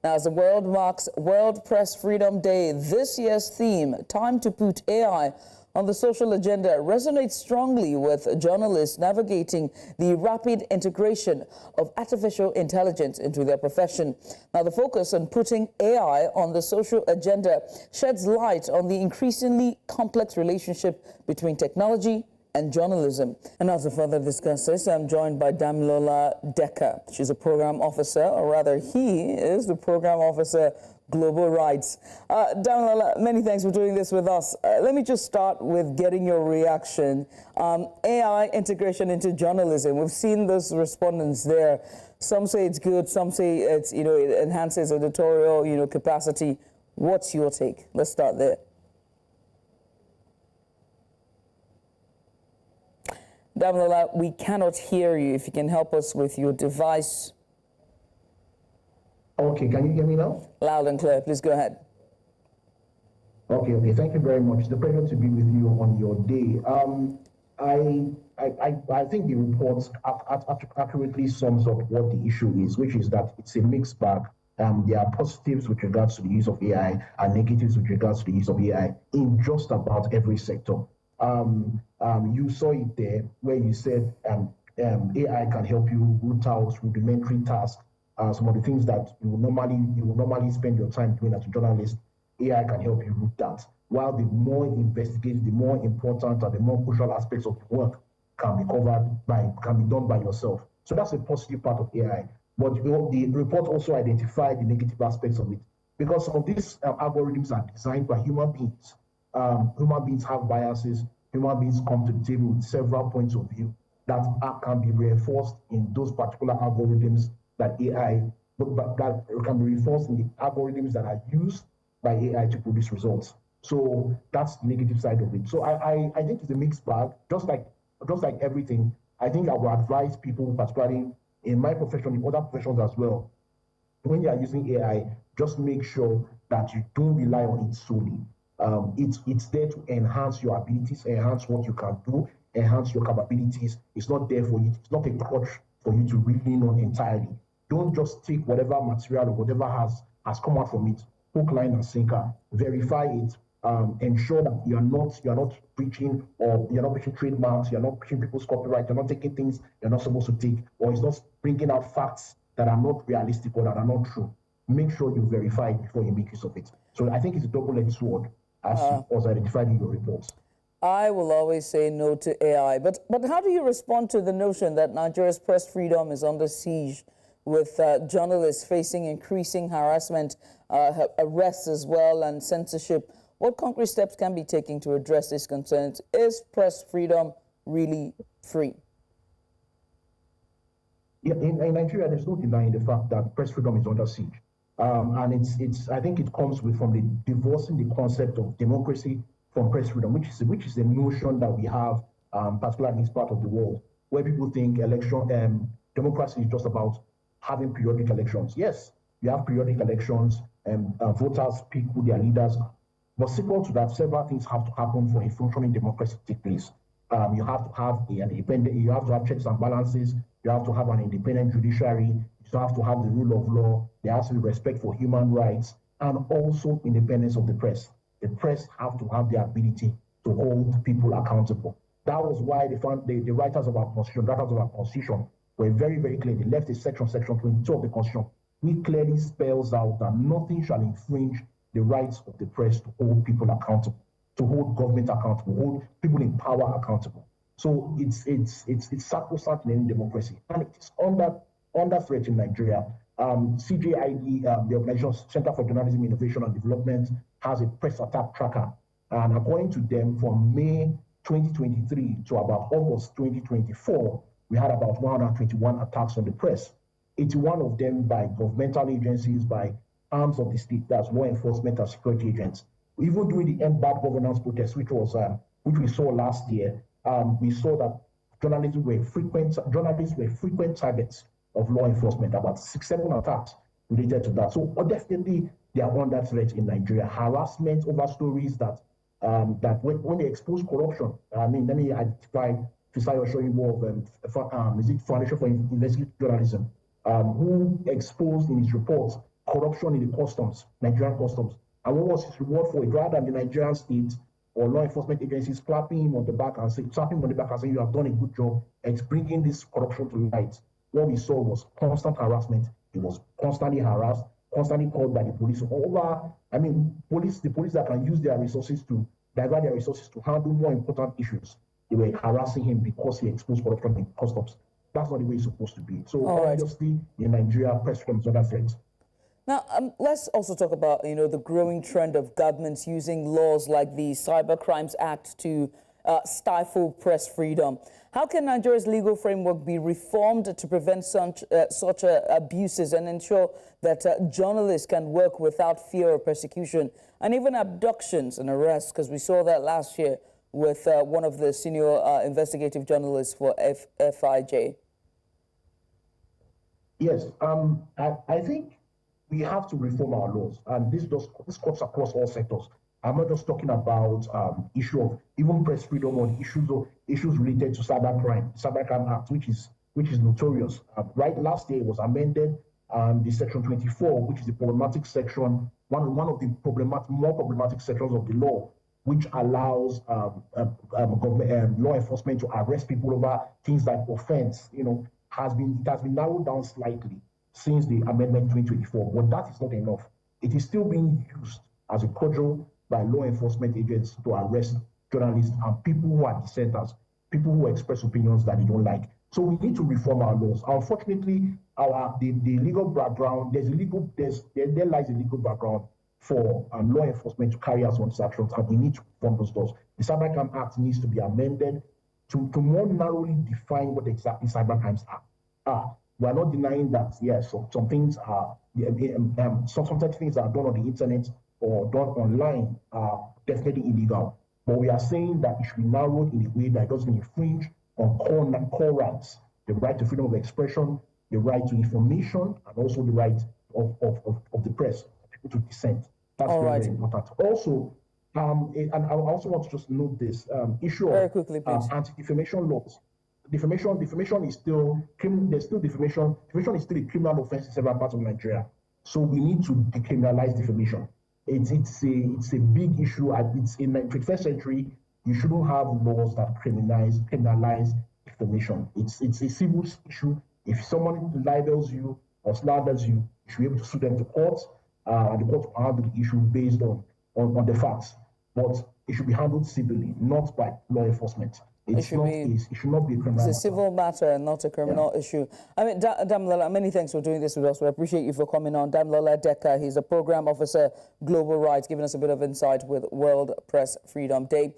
Now, as the world marks World Press Freedom Day, this year's theme, Time to Put AI on the Social Agenda, resonates strongly with journalists navigating the rapid integration of artificial intelligence into their profession. Now, the focus on putting AI on the social agenda sheds light on the increasingly complex relationship between technology and journalism. And now to further discuss this, I'm joined by Damilola Decker. She's a program officer, or rather he is the program officer, Global Rights. Damilola, many thanks for doing this with us. Let me just start with getting your reaction. AI integration into journalism. We've seen those respondents there. Some say it's good, some say it's, it enhances editorial, capacity. What's your take? Let's start there. Damilola, we cannot hear you. If you can help us with your device. Okay, can you hear me now? Loud and clear. Please go ahead. Okay. Thank you very much. It's a pleasure to be with you on your day. I think the report accurately sums up what the issue is, which is that it's a mixed bag. There are positives with regards to the use of AI and negatives with regards to the use of AI in just about every sector. You saw it there where you said AI can help you root out rudimentary tasks. Some of the things that you will normally spend your time doing as a journalist, AI can help you root that. While the more investigative, the more important and the more crucial aspects of the work can be done by yourself. So that's a positive part of AI. But the report also identified the negative aspects of it, because some of these algorithms are designed by human beings. Human beings have biases. Human beings come to the table with several points of view that can be reinforced in those particular algorithms that can be reinforced in the algorithms that are used by AI to produce results. So that's the negative side of it. So I think it's a mixed bag. Just like everything, I think I would advise people, particularly in my profession, in other professions as well, when you are using AI, just make sure that you don't rely on it solely. It's there to enhance your abilities, enhance what you can do, enhance your capabilities. It's not there for you. It's not a crutch for you to lean on entirely. Don't just take whatever material or whatever has come out from it, hook, line, and sinker. Verify it. Ensure that you're not breaching trademarks. You're not breaching people's copyright. You're not taking things you're not supposed to take, or it's not bringing out facts that are not realistic or that are not true. Make sure you verify it before you make use of it. So I think it's a double-edged sword, as was identified in your reports. I will always say no to AI, but how do you respond to the notion that Nigeria's press freedom is under siege, with journalists facing increasing harassment, arrests as well, and censorship? What concrete steps can be taken to address these concerns? Is press freedom really free? Yeah, in Nigeria, there's no denying the fact that press freedom is under siege. And I think it comes from divorcing the concept of democracy from press freedom, which is a notion that we have, particularly in this part of the world, where people think democracy is just about having periodic elections. Yes, we have periodic elections, and voters pick who their leaders. But sequel to that, several things have to happen for a functioning democracy to take place. You have to have you have to have checks and balances. You have to have an independent judiciary. You have to have the rule of law. There has to be respect for human rights, and also independence of the press. The press have to have the ability to hold people accountable. That was why the writers of our constitution were very, very clear. They left a section 22 of the constitution, which clearly spells out that nothing shall infringe the rights of the press to hold people accountable, to hold government accountable, hold people in power accountable. So it's sacrosanct in any democracy, and it is under threat in Nigeria. CJID, the organization Center for Journalism Innovation and Development, has a press attack tracker, and according to them, from May 2023 to about August 2024, we had about 121 attacks on the press. 81 of them by governmental agencies, by arms of the state, that's law enforcement and security agents. Even during the End Bad Governance protest, which we saw last year, we saw that journalists were frequent targets of law enforcement, about 6-7 attacks related to that. So definitely they are under threat in Nigeria. Harassment over stories that when they expose corruption. Let me identify Fisayo Shoyinbo of Foundation for Investigative Journalism, who exposed in his reports corruption in the customs, Nigerian customs. And what was his reward for it? Rather than the Nigerian state or law enforcement agencies slapping him on the back and saying, you have done a good job, it's bringing this corruption to light. What we saw was constant harassment. He was constantly harassed, constantly called by the police. The police that can use their resources to divert their resources to handle more important issues, they were harassing him because he exposed corruption in customs. That's not the way it's supposed to be. So obviously, in Nigeria, press freedom is under threat. Now, let's also talk about, the growing trend of governments using laws like the Cyber Crimes Act to stifle press freedom. How can Nigeria's legal framework be reformed to prevent such abuses and ensure that journalists can work without fear of persecution and even abductions and arrests? Because we saw that last year with one of the senior investigative journalists for FIJ. Yes, I think we have to reform our laws, and this cuts across all sectors. I'm not just talking about issue of even press freedom or issues related to Cyber Crime Act, which is notorious. Right, last year it was amended, the Section 24, which is the problematic section, one of the more problematic sections of the law, which allows law enforcement to arrest people over things like offense. It has been narrowed down slightly since the amendment 2024, but that is not enough. It is still being used as a cudgel by law enforcement agents to arrest journalists and people who are dissenters, people who express opinions that they don't like. So we need to reform our laws. Unfortunately, the legal background, there lies a legal background for law enforcement to carry out some actions, and we need to reform those laws. The Cyber Crime Act needs to be amended to more narrowly define what exactly cyber crimes are. We are not denying that, yes, some things are, sometimes things that are done on the internet or done online are definitely illegal. But we are saying that it should be narrowed in a way that doesn't infringe on core rights, the right to freedom of expression, the right to information, and also the right of the press, people to dissent. That's very important. Also, and I also want to just note this issue very of quickly, please. Anti-defamation laws. Defamation is still there's still defamation. Defamation is still a criminal offense in several parts of Nigeria. So we need to decriminalize defamation. It's a big issue. It's in the 21st century. You shouldn't have laws that criminalize defamation. It's a civil issue. If someone libels you or slanders you, you should be able to sue them to court, and the court will handle the issue based on the facts. But it should be handled civilly, not by law enforcement. It should not be a criminal. It's a civil matter and not a criminal issue. I mean, Damilola, many thanks for doing this with us. We appreciate you for coming on. Damilola Decker, he's a program officer, Global Rights, giving us a bit of insight with World Press Freedom Day.